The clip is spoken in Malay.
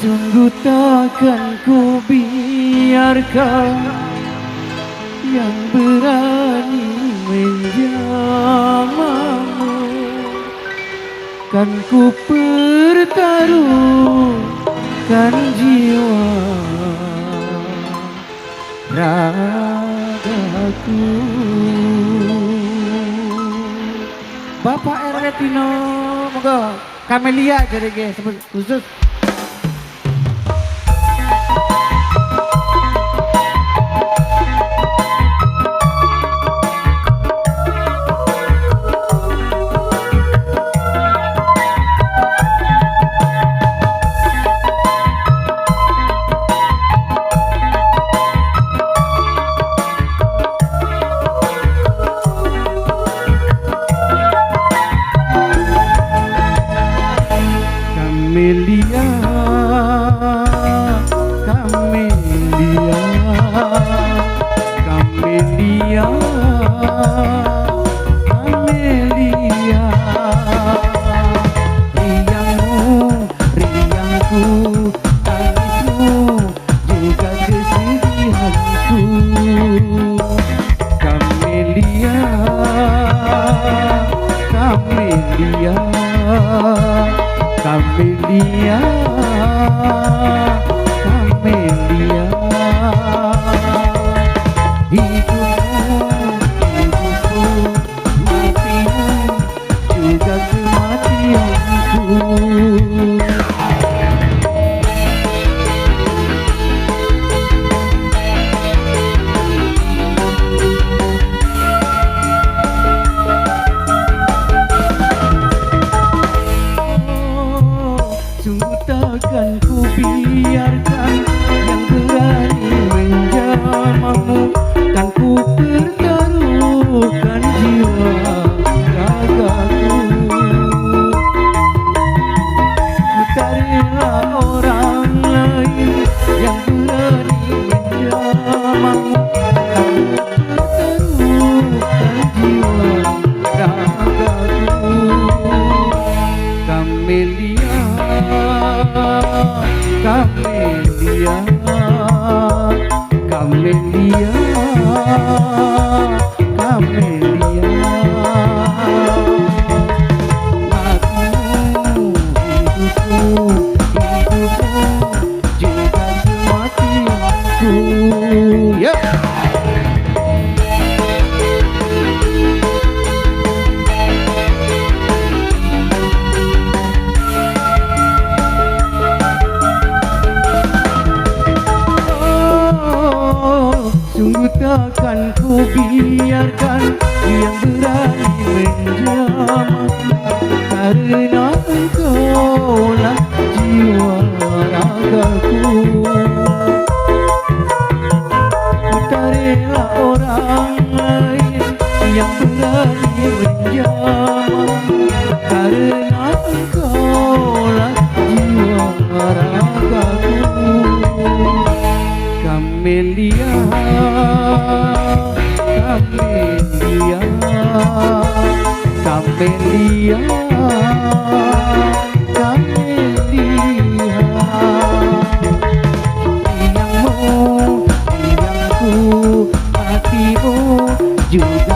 Sungguh takkan ku biarkan yang berani menjamamu. Kan ku pertaruhkan jiwa ragaku. Bapak Erwetino, moga Kamelia jadi sebut khusus. Kamelia, Kamelia, Kamelia, Kamelia. Riangmu, riangku, tangismu, juga kesedihanku. Kamelia, Kamelia, Kamelia, Kamelia. Hidupmu, matimu, juga kematianku. Takkan ku biarkan yang berani menjamamu. Kan ku pertaruhkan jiwa ragaku. Ku tak rela orang lain yang berani menjamamu. Kan ku pertaruhkan jiwa ragaku. Kamelia, Kamelia, Kamelia, Kamelia. Matimu, hidupku, hidupmu, juga kematianku. Yep. Sungguh takkan ku biarkan yang berani menjamamu. Karena engkaulah jiwa ragaku. Ku tak rela orang lain yang berani menjamamu. Karena engkaulah jiwa ragaku. Kamelia, Kamelia, Kamelia, Kamelia. Riangmu, riangku, hatimu juga